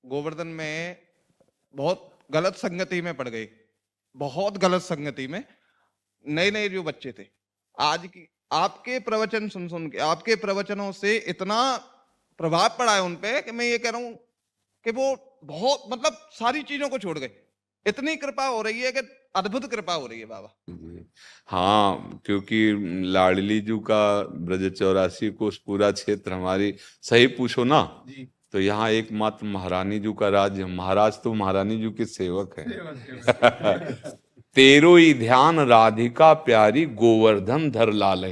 गोवर्धन में बहुत गलत संगति में पड़ गई, बहुत गलत संगति में। नए नए जो बच्चे थे, आज की आपके प्रवचन सुन सुन के, आपके प्रवचनों से इतना प्रभाव पड़ा है उन पे कि मैं ये कह रहा हूं कि वो बहुत मतलब सारी चीजों को छोड़ गए। इतनी कृपा हो रही है कि अद्भुत कृपा हो रही है बाबा। जी। हाँ, क्योंकि लाडली जू का ब्रज 84 कोस पूरा क्षेत्र हमारी, सही पूछो ना जी। तो यहाँ एकमात्र महारानी जू का राज्य, महाराज तो महारानी जू के सेवक हैं। तेरो ही ध्यान राधिका प्यारी गोवर्धन धर लालय,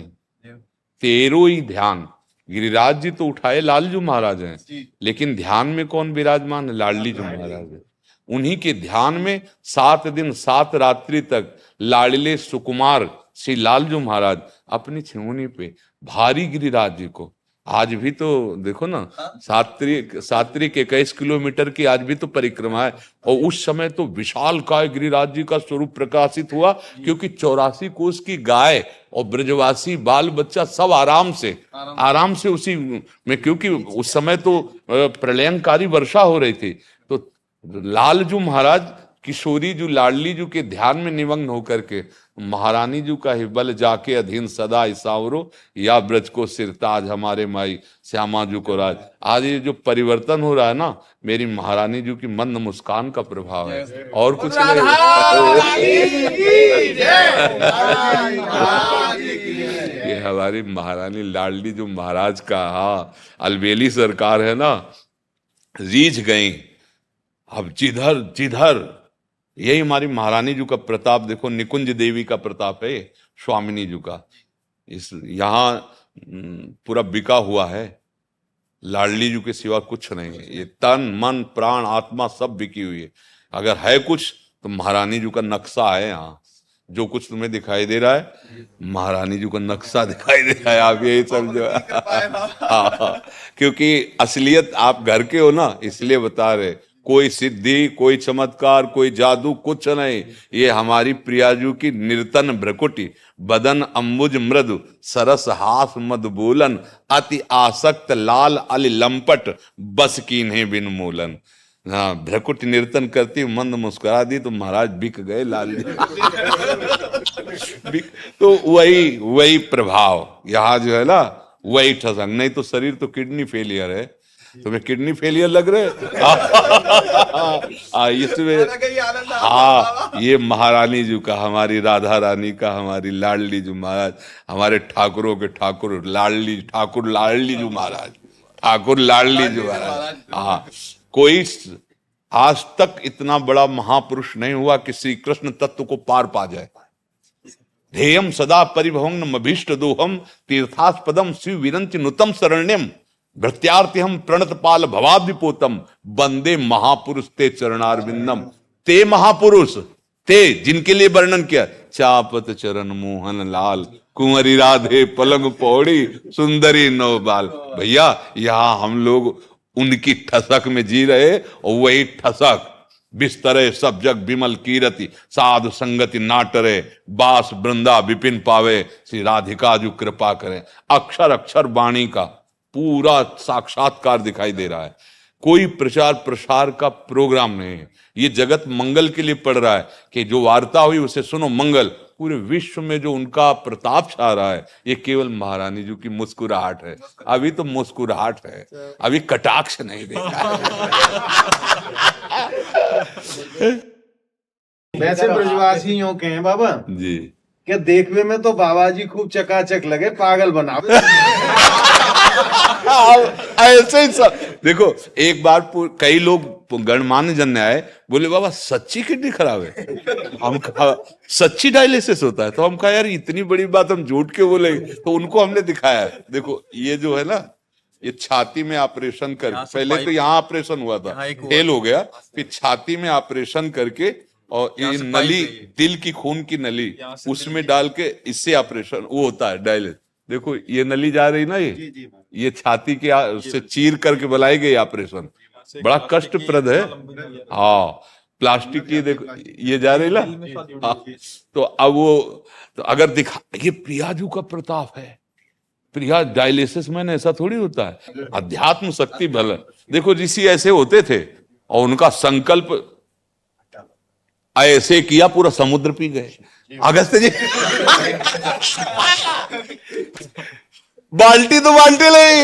तेरो ही ध्यान। गिरिराज जी तो उठाए लालजू महाराज हैं, लेकिन ध्यान में कौन विराजमान है? लाडली जू महाराज है। उन्हीं के ध्यान में 7 दिन 7 रात्रि तक लाडले सुकुमार श्री लालजू महाराज अपनी छिमुनी पे भारी गिरिराज जी को, आज भी तो देखो ना, सात्रिक 21 किलोमीटर की आज भी तो परिक्रमा है। और उस समय तो विशाल काय गिरिराज जी का स्वरूप प्रकाशित हुआ, क्योंकि 84 कोस की गाय और ब्रजवासी बाल बच्चा सब आराम से उसी में, क्योंकि उस समय तो प्रलयंकारी वर्षा हो रही थी। तो लालजू महाराज किशोरी जू लाडली जू के ध्यान में निमग्न होकर के महारानी जू का ही बल जाके अधीन सदा इसावरो, या ब्रज को सिरताज हमारे माई श्यामा जू को राज। आज ये जो परिवर्तन हो रहा है ना, मेरी महारानी जू की मंद मुस्कान का प्रभाव है, और कुछ नहीं। ये हमारी महारानी लाडली जू महाराज का, हाँ, अलबेली सरकार है ना, रीझ गई। अब जिधर जिधर यही हमारी महारानी जी का प्रताप देखो, निकुंज देवी का प्रताप है, स्वामिनी जी का। इस यहाँ पूरा बिका हुआ है, लाडली जी के सिवा कुछ नहीं है। ये तन मन प्राण आत्मा सब बिकी हुई है। अगर है कुछ तो महारानी जी का नक्शा है यहाँ। जो कुछ तुम्हें दिखाई दे रहा है, महारानी जी का नक्शा दिखाई दे रहा है, आप यही समझो। हाँ, क्योंकि असलियत आप घर के हो ना, इसलिए बता रहे। कोई सिद्धि, कोई चमत्कार, कोई जादू कुछ नहीं। ये हमारी प्रियाजू की निर्तन भ्रकुटी, बदन अम्बुज मृदु, सरस हास मद बोलन, अति आसक्त लाल अली लंपट, बस कीन्हे बिन मूलन। हाँ, भ्रकुटी निर्तन करती, मंद मुस्कुरा दी तो महाराज बिक गए लाल जी। तो वही प्रभाव यहाँ जो है ना, वही ठसक। नहीं तो शरीर तो किडनी फेलियर है। तुम्हें किडनी फेलियर लग रहे? इसमें हाँ, ये महारानी जी का, हमारी राधा रानी का, हमारी लाडली जी महाराज, हमारे ठाकुरों के ठाकुर ठाकुर लाडली जी महाराज, ठाकुर लाडली जी महाराज। हाँ, कोई आज तक इतना बड़ा महापुरुष नहीं हुआ कि श्री कृष्ण तत्व को पार पा जाए। ध्येयम सदा परिभवम अभीष्ट दोहम, तीर्थास्पदम शिव विरंति नुतम शरण्यम, भृत्यार्थि हम प्रणत पाल भवाब्धिपोतम, वंदे महापुरुष ते चरणारविंदम। ते महापुरुष ते जिनके लिए वर्णन किया, चापत चरण मोहन लाल, कुंवरी राधे पलंग पौड़ी, सुंदरी नौ बाल। भैया, यहाँ हम लोग उनकी ठसक में जी रहे, और वही ठसक बिस्तरे सब जग विमल कीरति, साधु संगति नाटरे, बास वृंदा विपिन पावे, श्री राधिका जो कृपा करें। अक्षर अक्षर वाणी का पूरा साक्षात्कार दिखाई दे रहा है। कोई प्रचार प्रसार का प्रोग्राम नहीं है। ये जगत मंगल के लिए पड़ रहा है कि जो वार्ता हुई उसे सुनो मंगल। पूरे विश्व में जो उनका प्रताप छा रहा है, ये केवल महारानी जी की मुस्कुराहट है। अभी तो मुस्कुराहट है, अभी कटाक्ष नहीं देखा है। वैसे ब्रजवासी यूं कहे बाबा जी, क्या देखने में तो बाबा जी खूब चकाचक लगे, पागल बनावे। ऐसे ही सब देखो। एक बार कई लोग गणमान्य जन आए, बोले बाबा सच्ची किडनी खराब है। हम कहा सच्ची डायलिसिस होता है? तो हम कहा यार इतनी बड़ी बात हम झूठ के बोले। तो उनको हमने दिखाया, देखो ये जो है ना, ये छाती में ऑपरेशन कर, पहले तो यहाँ ऑपरेशन हुआ था, फेल हो गया, फिर छाती में ऑपरेशन करके, और ये नली, दिल की खून की नली, उसमें डाल के इससे ऑपरेशन वो होता है डायलिसिस। देखो ये नली जा रही ना, ये छाती के से चीर करके बनाई गई ऑपरेशन, बड़ा कष्टप्रद है। हाँ, प्लास्टिक की देखो ये जा रही ना। हाँ, तो अब वो तो अगर दिखा, ये प्रियाजू का प्रताप है। प्रिया डायलिसिस में ऐसा थोड़ी होता है, अध्यात्म शक्ति बल। देखो ऋषि ऐसे होते थे, और उनका संकल्प ऐसे किया पूरा समुद्र पी गए। अगस्त जी बाल्टी तो बाल्टी नहीं,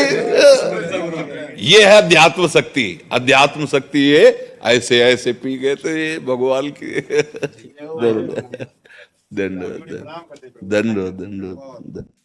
ये है अध्यात्म शक्ति। अध्यात्म शक्ति ये ऐसे ऐसे पी गए तो ये भगवान की दंड दंड दंड दंड दंड।